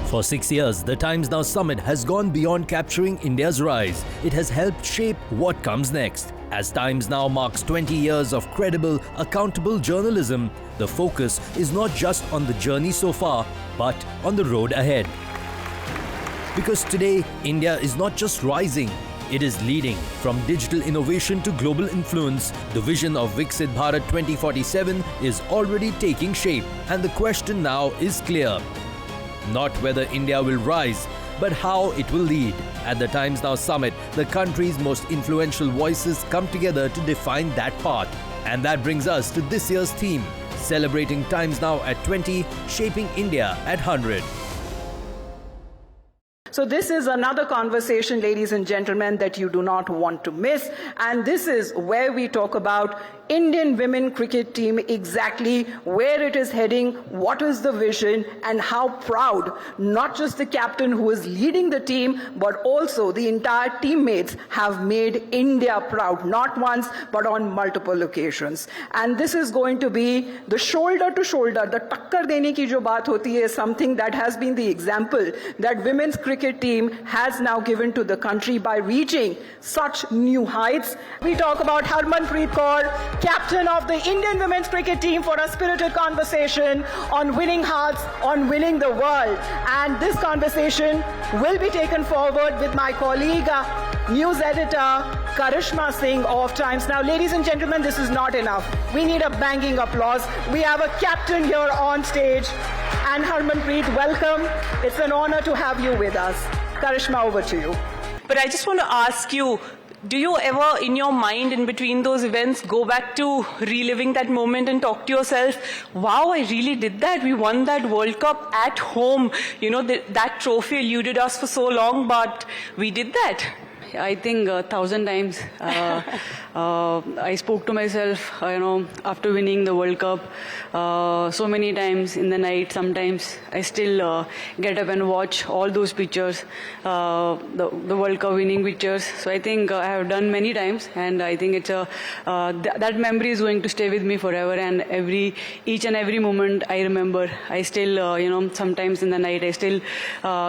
For 6 years, the Times Now Summit has gone beyond capturing India's rise. It has helped shape what comes next. As Times Now marks 20 years of credible, accountable journalism, the focus is not just on the journey so far, but on the road ahead. Because today, India is not just rising, it is leading. From digital innovation to global influence, the vision of Viksit Bharat 2047 is already taking shape. And the question now is clear. Not whether India will rise, but how it will lead. At the Times Now Summit, the country's most influential voices come together to define that path. And that brings us to this year's theme, celebrating Times Now at 20, shaping India at 100. So this is another conversation, ladies and gentlemen, that you do not want to miss. And this is where we talk about Indian women cricket team, exactly where it is heading, what is the vision, and how proud not just the captain who is leading the team, but also the entire teammates have made India proud, not once, but on multiple occasions. And this is going to be the shoulder to shoulder, the takkar dene ki jo baat hoti hai, is something that has been the example that women's cricket team has now given to the country by reaching such new heights. We talk about Harmanpreet Kaur, captain of the Indian women's cricket team, for a spirited conversation on winning hearts, on winning the world. And this conversation will be taken forward with my colleague, news editor Karishma Singh of Times Now. Ladies and gentlemen, this is not enough. We need a banging applause. We have a captain here on stage. And Harmanpreet, welcome. It's an honor to have you with us. Karishma, over to you. But I just want to ask you, do you ever, in your mind, in between those events, go back to reliving that moment and talk to yourself, wow, I really did that. We won that World Cup at home. You know, that trophy eluded us for so long, but we did that. I think 1,000 times. I spoke to myself, after winning the World Cup so many times in the night. Sometimes I still get up and watch all those pictures, the World Cup winning pictures. So I think I have done many times, and I think it's that memory is going to stay with me forever. And each and every moment I remember. I still, sometimes in the night I still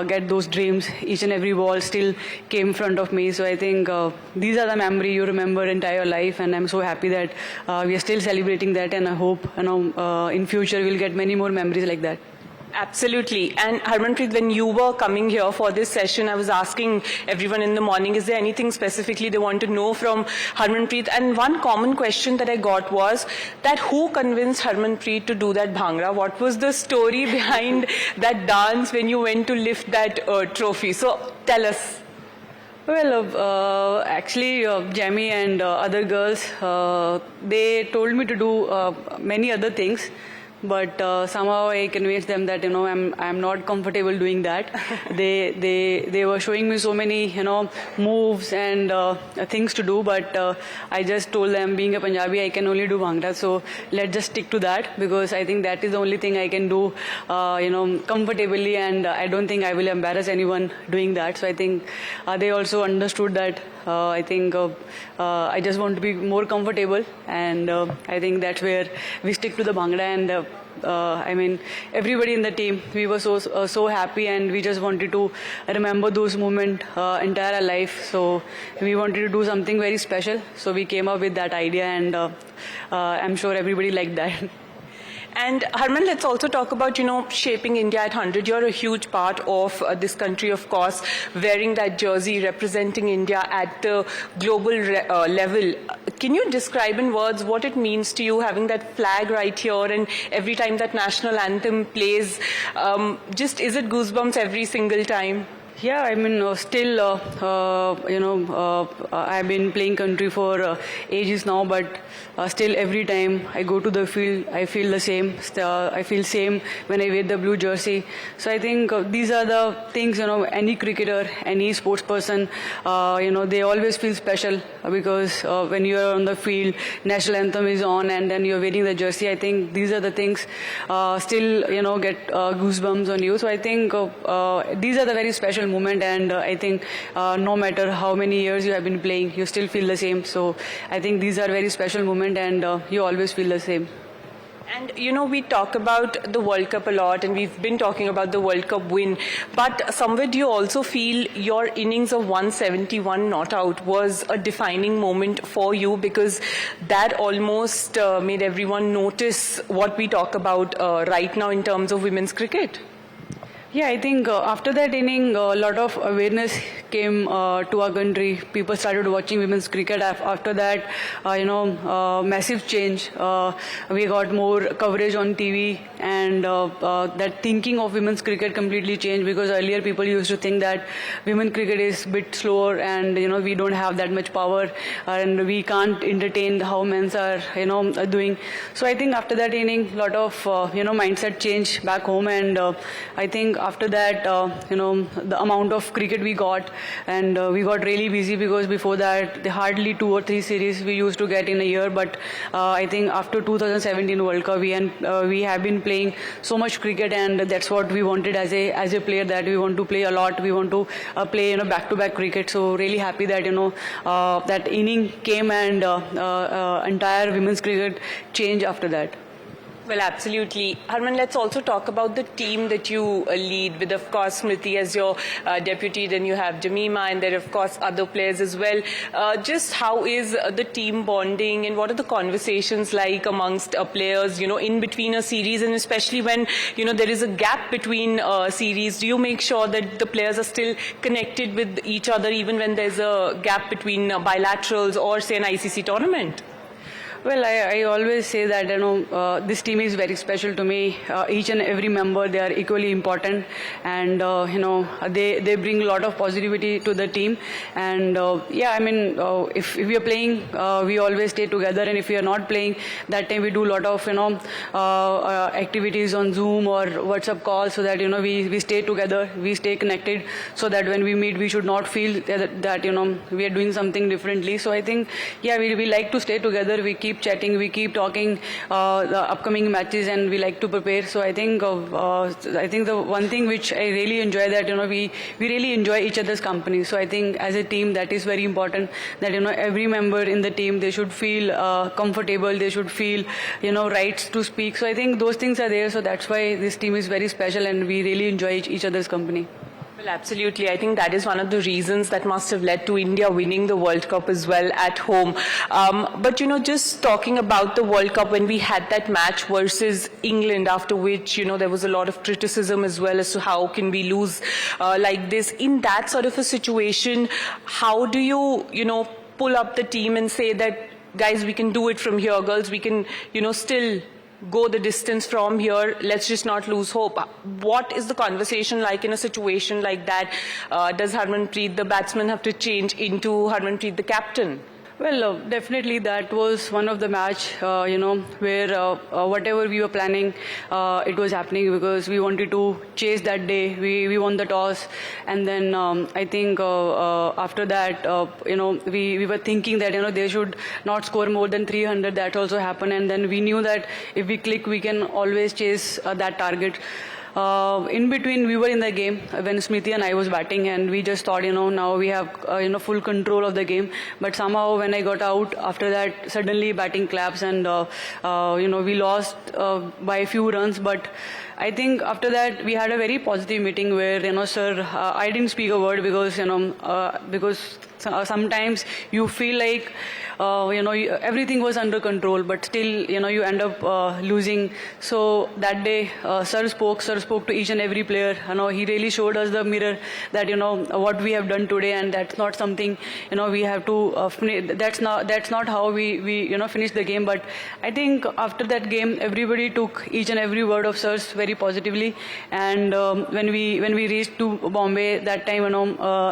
get those dreams. Each and every ball still came in front of me. So I think these are the memory you remember entire life, and I'm so happy that we are still celebrating that, and I hope in future we'll get many more memories like that. Absolutely. And Harmanpreet, when you were coming here for this session, I was asking everyone in the morning, is there anything specifically they want to know from Harmanpreet? And one common question that I got was that who convinced Harmanpreet to do that Bhangra? What was the story behind that dance when you went to lift that trophy? So tell us. Well, actually, Jamie and other girls, they told me to do many other things. But somehow I convinced them that I'm not comfortable doing that. They were showing me so many moves and things to do, but I just told them, being a Punjabi, I can only do Bhangra, so let's just stick to that, because I think that is the only thing I can do comfortably, and I don't think I will embarrass anyone doing that. So I think they also understood that. I think I just want to be more comfortable, and I think that's where we stick to the Bhangra. And I mean, everybody in the team, we were so happy, and we just wanted to remember those moments entire life. So we wanted to do something very special. So we came up with that idea, and I'm sure everybody liked that. And Harman, let's also talk about, shaping India at 100. You're a huge part of this country, of course, wearing that jersey, representing India at the global level. Can you describe in words what it means to you, having that flag right here, and every time that national anthem plays, is it goosebumps every single time? Yeah, I mean, still, I've been playing country for ages now, but still every time I go to the field, I feel the same. I feel same when I wear the blue jersey. So I think these are the things, any cricketer, any sports person, they always feel special because when you are on the field, national anthem is on, and then you're wearing the jersey. I think these are the things still, get goosebumps on you. So I think these are the very special moment, and I think no matter how many years you have been playing, you still feel the same. So I think these are very special moment, and you always feel the same. And we talk about the World Cup a lot, and we've been talking about the World Cup win. But somewhere, do you also feel your innings of 171 not out was a defining moment for you, because that almost made everyone notice what we talk about right now in terms of women's cricket? Yeah, I think after that inning, a lot of awareness came to our country. People started watching women's cricket. After that, massive change. We got more coverage on TV, and that thinking of women's cricket completely changed, because earlier people used to think that women's cricket is a bit slower, and we don't have that much power, and we can't entertain how men's are doing. So I think after that inning, a lot of mindset change back home, and I think after that, the amount of cricket we got, and we got really busy, because before that, hardly 2 or 3 series we used to get in a year. But I think after 2017 World Cup, we have been playing so much cricket, and that's what we wanted as a player, that we want to play a lot. We want to play back-to-back cricket. So really happy that that inning came, and entire women's cricket changed after that. Well, absolutely. Harman, let's also talk about the team that you lead with, of course, Smriti as your deputy, then you have Jemimah, and there are, of course, other players as well. Just how is the team bonding, and what are the conversations like amongst players, in between a series, and especially when, there is a gap between series? Do you make sure that the players are still connected with each other, even when there's a gap between bilaterals or, say, an ICC tournament? Well, I always say that this team is very special to me. Each and every member, they are equally important, and they bring a lot of positivity to the team. And if we are playing, we always stay together, and if we are not playing, that time we do a lot of activities on Zoom or WhatsApp calls, so that we stay together, we stay connected, so that when we meet, we should not feel that we are doing something differently. So I think we like to stay together. We keep chatting, we keep talking the upcoming matches, and we like to prepare. So I think the one thing which I really enjoy, that we really enjoy each other's company. So I think as a team, that is very important, that every member in the team, they should feel comfortable, they should feel rights to speak. So I think those things are there. So that's why this team is very special, and we really enjoy each other's company. Well, absolutely. I think that is one of the reasons that must have led to India winning the World Cup as well at home. But, just talking about the World Cup, when we had that match versus England, after which, there was a lot of criticism as well as to how can we lose like this. In that sort of a situation, how do you, pull up the team and say that, guys, we can do it from here, girls, we can, still go the distance from here, let's just not lose hope? What is the conversation like in a situation like that? Does Harmanpreet, the batsman, have to change into Harmanpreet, the captain? Well, definitely that was one of the match, where whatever we were planning, it was happening, because we wanted to chase that day. We won the toss, and then I think after that, we were thinking that they should not score more than 300. That also happened, and then we knew that if we click, we can always chase that target. In between, we were in the game when Smriti and I was batting, and we just thought, now we have full control of the game. But somehow when I got out, after that, suddenly batting claps, and we lost by a few runs. But I think after that we had a very positive meeting where sir, I didn't speak a word, because sometimes you feel like everything was under control, but still you end up losing. So that day sir spoke to each and every player. He really showed us the mirror, that what we have done today, and that's not something we have to that's not how we finish the game. But I think after that game, everybody took each and every word of sirs very positively, and when we reached to Bombay that time,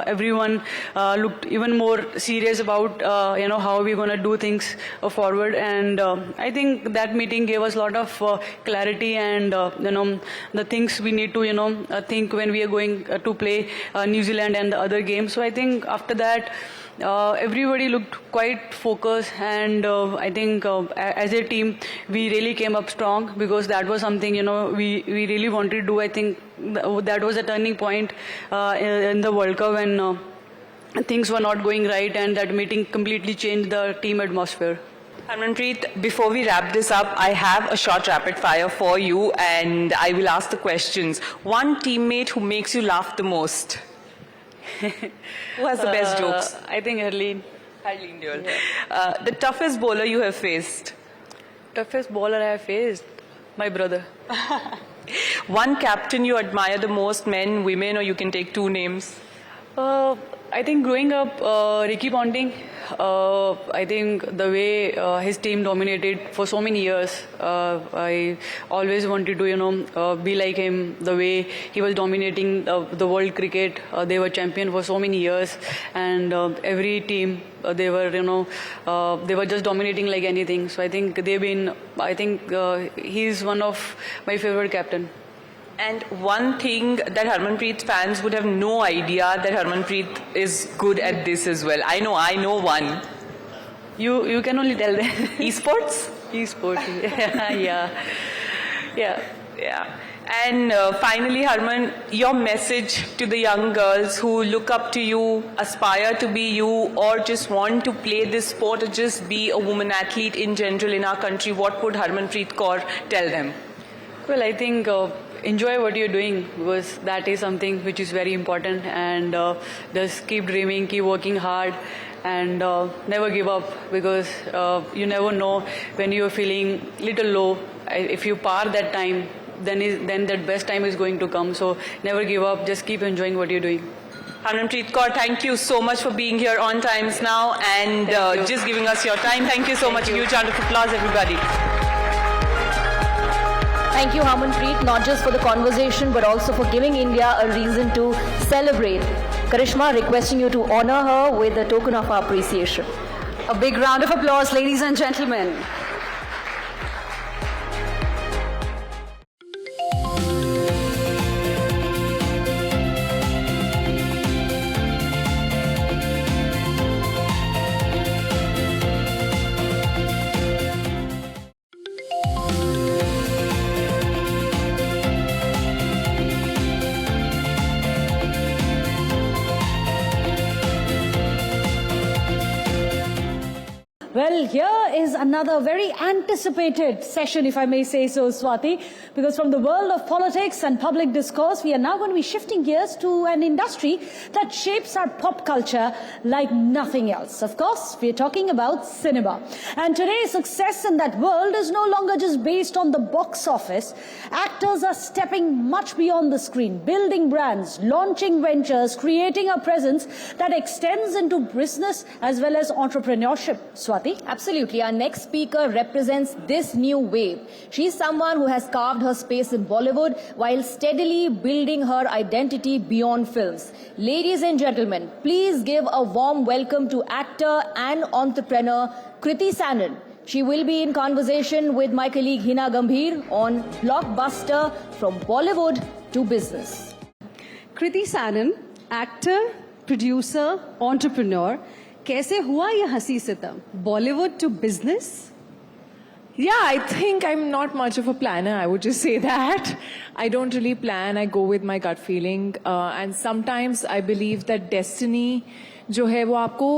everyone looked even more serious about how we we're going to do things forward. And I think that meeting gave us a lot of clarity and, the things we need to, think when we are going to play New Zealand and the other games. So I think after that, everybody looked quite focused, and I think as a team we really came up strong, because that was something we really wanted to do. I think that was a turning point in the World Cup when things were not going right, and that meeting completely changed the team atmosphere. Harmanpreet, before we wrap this up, I have a short rapid fire for you, and I will ask the questions. One teammate who makes you laugh the most? Who has the best jokes? I think Harleen. Harleen Deol. Yeah. The toughest bowler you have faced? Toughest bowler I have faced? My brother. One captain you admire the most, men, women, or you can take two names? I think growing up, Ricky Ponting, I think the way his team dominated for so many years, I always wanted to, be like him, the way he was dominating the world cricket. They were champion for so many years, and every team, they were just dominating like anything. So I think he's one of my favorite captain. And one thing that Harmanpreet fans would have no idea that Harmanpreet is good at this as well. I know one. You can only tell them. Esports? Esports. Yeah. And finally, Harman, your message to the young girls who look up to you, aspire to be you, or just want to play this sport, or just be a woman athlete in general in our country, what would Harmanpreet Kaur tell them? Well, I think enjoy what you're doing, because that is something which is very important, and just keep dreaming, keep working hard, and never give up, because you never know when you're feeling little low. If you par that time, then that best time is going to come. So never give up, just keep enjoying what you're doing. Harmanpreet Kaur, thank you so much for being here on Times Now and just giving us your time. Thank you so much. A huge round of applause, everybody. Thank you, Harmanpreet, not just for the conversation, but also for giving India a reason to celebrate. Karishma, requesting you to honor her with a token of our appreciation. A big round of applause, ladies and gentlemen. Well, here is another very anticipated session, if I may say so, Swati, because from the world of politics and public discourse, we are now going to be shifting gears to an industry that shapes our pop culture like nothing else. Of course, we are talking about cinema. And today's success in that world is no longer just based on the box office. Actors are stepping much beyond the screen, building brands, launching ventures, creating a presence that extends into business as well as entrepreneurship. Swati? Absolutely. Our next speaker represents this new wave. She's someone who has carved her space in Bollywood while steadily building her identity beyond films. Ladies and gentlemen, please give a warm welcome to actor and entrepreneur Kriti Sanon. She will be in conversation with my colleague Hina Gambhir on Blockbuster from Bollywood to Business. Kriti Sanon, actor, producer, entrepreneur. कैसे हुआ ये हंसी सितम? Bollywood to business? Yeah, I think I'm not much of a planner. I would just say that. I don't really plan. I go with my gut feeling. And sometimes I believe that destiny जो है वो आपको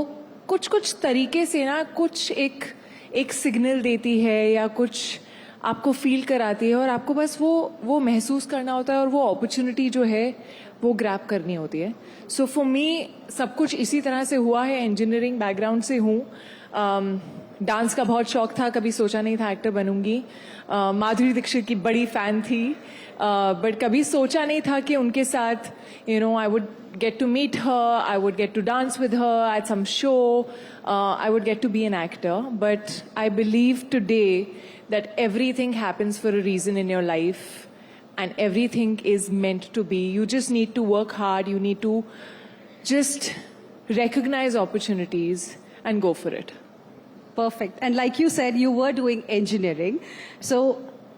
कुछ तरीके से ना कुछ एक सिग्नल देती है या कुछ आपको फील कराती है और आपको बस वो महसूस करना होता है और वो अपॉर्चुनिटी जो है वो ग्रैब करनी होती है. सो फॉर मी सब कुछ इसी तरह से हुआ है. इंजीनियरिंग बैकग्राउंड से हूँ. डांस का बहुत शौक था. कभी सोचा नहीं था एक्टर बनूंगी. माधुरी दीक्षित की बड़ी फैन थी. बट कभी सोचा नहीं था कि उनके साथ I would get to meet her, I would get to dance with her at some show, I would get to be an actor. But I believe today that everything happens for a reason in your life and everything is meant to be. You just need to work hard, you need to just recognize opportunities and go for it. Perfect. And like you said, you were doing engineering. So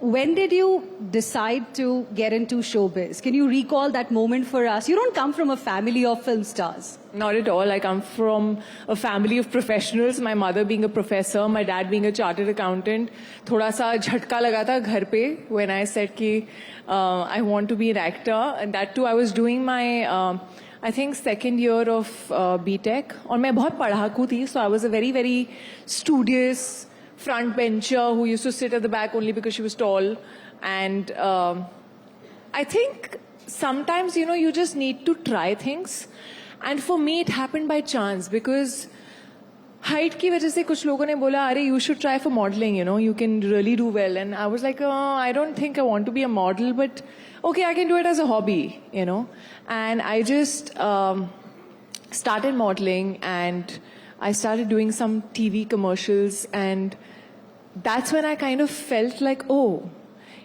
when did you decide to get into showbiz? Can you recall that moment for us? You don't come from a family of film stars. Not at all. I come from a family of professionals. My mother being a professor, my dad being a chartered accountant. थोड़ा सा झटका लगा था घर पे when I said कि I want to be an actor. And that too, I was doing my I think second year of BTech. और मैं बहुत पढ़ाकू थी. So I was a very, very studious front bencher who used to sit at the back only because she was tall. And I think sometimes, you know, you just need to try things. And for me, it happened by chance because height की वजह से कुछ लोगों ने बोला, अरे, you should try for modeling, you know, you can really do well. And I was like, I don't think I want to be a model, but okay, I can do it as a hobby, you know. And I just started modeling and I started doing some TV commercials, and that's when I kind of felt like, oh,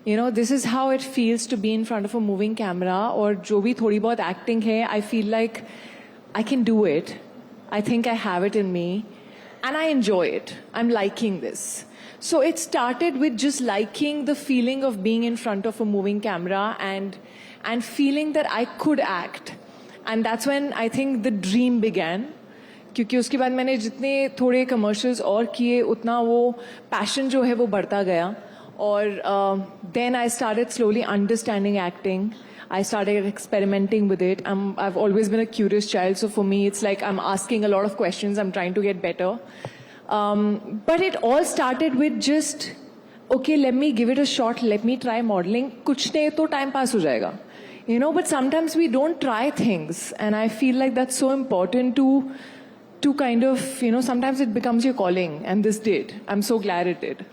you know, this is how it feels to be in front of a moving camera. Or जो भी थोड़ी बहुत acting है, I feel like I can do it. I think I have it in me. And I enjoy it. I'm liking this. So it started with just liking the feeling of being in front of a moving camera and feeling that I could act. And that's when I think the dream began. क्योंकि उसके बाद मैंने जितने थोड़े commercials और किए उतना वो पैशन जो है वो बढ़ता गया. और then I started slowly understanding acting. I started experimenting with it. I've always been a curious child, so for me it's like I'm asking a lot of questions. I'm trying to get better. But it all started with just, okay, let me give it a shot. Let me try modeling. कुछ नहीं तो time pass हो जाएगा. You know, but sometimes we don't try things. And I feel like that's so important to kind of, you know, sometimes it becomes your calling. And this did. I'm so glad it did.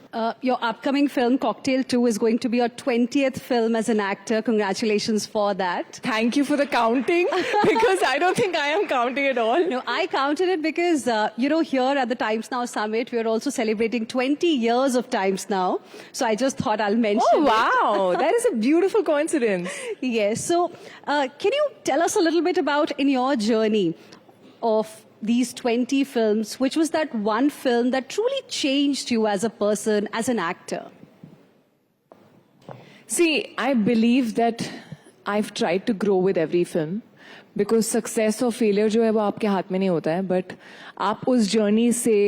Your upcoming film, Cocktail 2, is going to be your 20th film as an actor. Congratulations for that. Thank you for the counting, because I don't think I am counting at all. No, I counted it because, you know, here at the Times Now Summit, we are also celebrating 20 years of Times Now. So I just thought I'll mention it. Wow. That is a beautiful coincidence. Yes. So can you tell us a little bit about, in your journey of these 20 films, which was that one film that truly changed you as a person, as an actor? See, I believe that I've tried to grow with every film, because success or failure जो है वो आपके हाथ में नहीं होता है, but आप उस journey से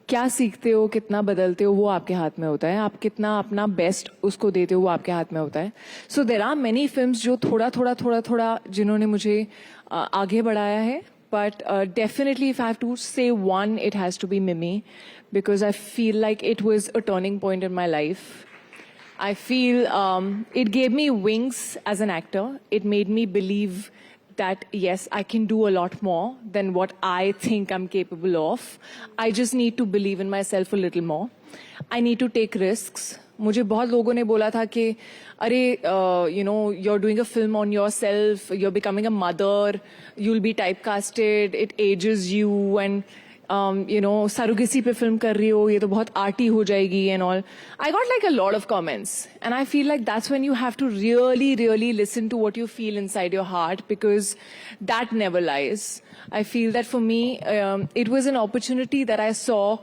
क्या सीखते हो, कितना बदलते हो, वो आपके हाथ में होता है. आप कितना अपना best उसको देते हो, वो आपके हाथ में होता है. So there are many films जो थोड़ा जिन्होंने मुझे आगे बढ़ाया है. But definitely, if I have to say one, it has to be Mimi, because I feel like it was a turning point in my life. I feel it gave me wings as an actor. It made me believe that, yes, I can do a lot more than what I think I'm capable of. I just need to believe in myself a little more. I need to take risks. मुझे बहुत लोगों ने बोला था कि अरे you know, you're doing a film on yourself, you're becoming a mother, you'll be typecasted, it ages you, and you know, surrogacy पे film कर रही हो, ये तो बहुत arty हो जाएगी and all. I got like a lot of comments, and I feel like that's when you have to really listen to what you feel inside your heart, because that never lies. I feel that for me, it was an opportunity that I saw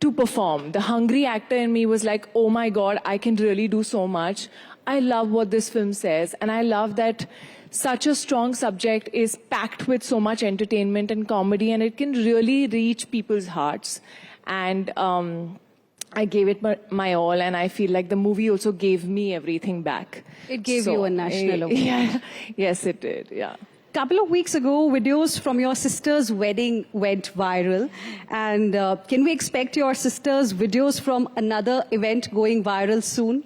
to perform. The hungry actor in me was like, oh my God, I can really do so much. I love what this film says, and I love that such a strong subject is packed with so much entertainment and comedy, and it can really reach people's hearts. And I gave it my all, and I feel like the movie also gave me everything back. It gave you a national award. Yeah, yes, it did, yeah. Couple of weeks ago, videos from your sister's wedding went viral. And can we expect your sister's videos from another event going viral soon?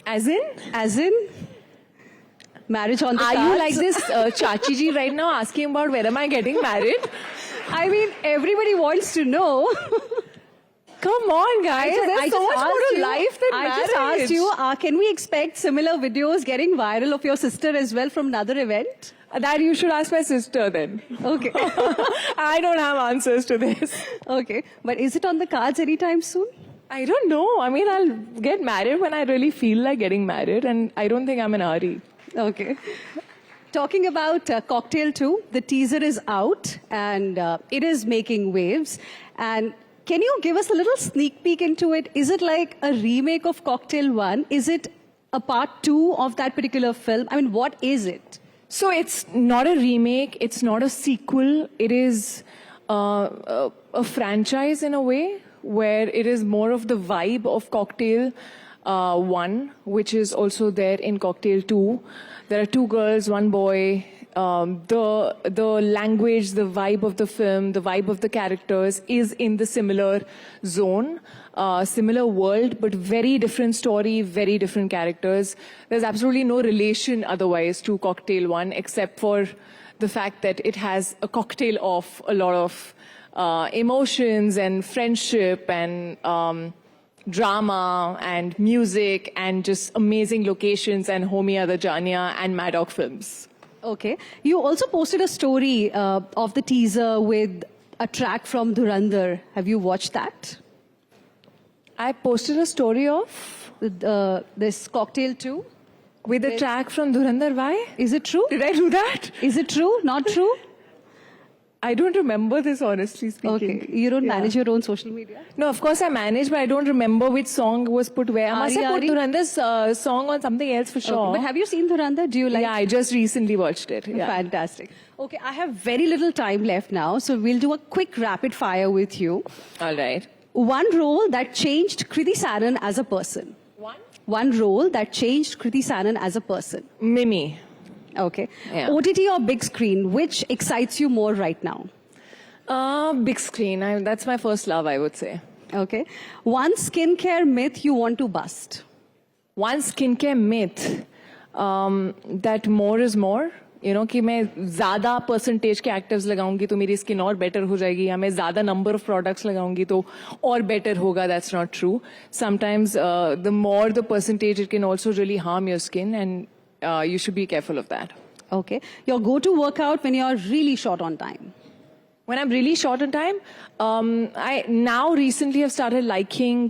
As in? As in? Marriage on the cards? Are you like this Chachi ji right now asking about where am I getting married? I mean, everybody wants to know. Come on, guys. There's so much more to life than marriage. I just asked you, can we expect similar videos getting viral of your sister as well from another event? That you should ask my sister then. Okay. I don't have answers to this. Okay. But is it on the cards anytime soon? I don't know. I mean, I'll get married when I really feel like getting married, and I don't think I'm in a hurry. Okay. Talking about Cocktail 2, the teaser is out, and it is making waves. And can you give us a little sneak peek into it? Is it like a remake of Cocktail 1? Is it a part 2 of that particular film? I mean, what is it? So it's not a remake, it's not a sequel, it is a franchise in a way, where it is more of the vibe of Cocktail 1, which is also there in Cocktail 2. There are 2 girls, 1 boy. The language, the vibe of the film, the vibe of the characters is in the similar zone, similar world, but very different story, very different characters. There's absolutely no relation otherwise to Cocktail 1, except for the fact that it has a cocktail of a lot of emotions and friendship and drama and music and just amazing locations and Homie Aada Jania and Maddock films. Okay. You also posted a story of the teaser with a track from Dhurandhar. Have you watched that? I posted a story of This Cocktail 2? with a track from Dhurandhar. Why? Is it true? Did I do that? Is it true? Not true? I don't remember this, honestly speaking. Okay. You don't manage your own social media? No, of course I manage, but I don't remember which song was put where. I must have put Ari? Dhurandhar's song on something else for sure. Okay. But have you seen Dhurandhar? Do you like? Yeah, I just recently watched it. Yeah. Fantastic. Okay, I have very little time left now, so we'll do a quick rapid fire with you. All right. One role that changed Kriti Sanon as a person. One role that changed Kriti Sanon as a person. Mimi. Okay. Yeah. OTT or big screen, which excites you more right now? Big screen. That's my first love, I would say. Okay. One skincare myth you want to bust. One skincare myth that more is more. You know, कि मैं ज़्यादा percentage के actives लगाऊंगी तो मेरी skin और better हो जाएगी, या मैं ज़्यादा number of products लगाऊंगी तो और better होगा. That's not true. Sometimes the more the percentage, it can also really harm your skin, and you should be careful of that. Okay. Your go-to workout when you're really short on time. When I'm really short on time, I now recently have started liking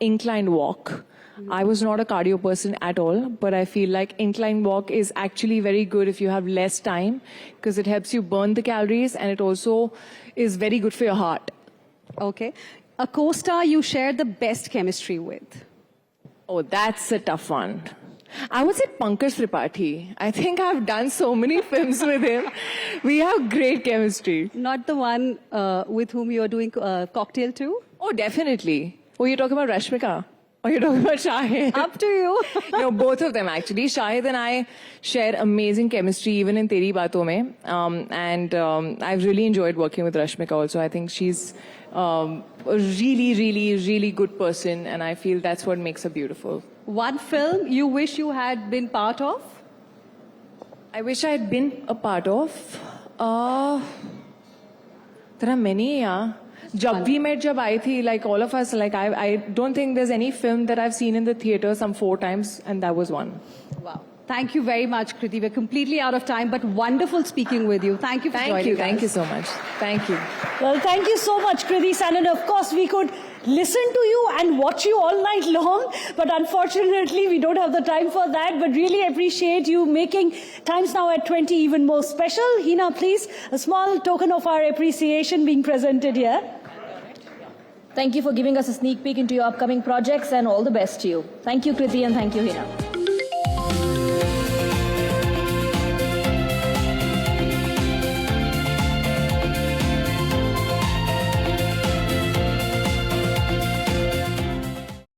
incline walk. I was not a cardio person at all, but I feel like incline walk is actually very good if you have less time, because it helps you burn the calories and it also is very good for your heart. Okay. A co-star you share the best chemistry with. Oh, that's a tough one. I would say Pankaj Tripathi. I think I've done so many films with him. We have great chemistry. Not the one with whom you're doing Cocktail 2? Oh, definitely. Oh, you're talking about Rashmika? Or you're talking about Shahid? Up to you. No, both of them actually. Shahid and I share amazing chemistry even in Teri Baaton Mein. And I've really enjoyed working with Rashmika also. I think she's a really, really, really good person, and I feel that's what makes her beautiful. One film you wish you had been part of? I wish I had been a part of. There are many, yeah. Jab We Met Jab I Thi, like all of us, like I don't think there's any film that I've seen in the theater some 4 times, and that was one. Wow. Thank you very much, Kriti. We're completely out of time, but wonderful speaking with you. Thank you for joining us. Thank you so much. Thank you. Well, thank you so much, Kriti Sanon. Of course, we could listen to you and watch you all night long, but unfortunately, we don't have the time for that. But really appreciate you making Times Now at 20 even more special. Hina, please, a small token of our appreciation being presented here. Thank you for giving us a sneak peek into your upcoming projects, and all the best to you. Thank you, Kriti, and thank you, Hina.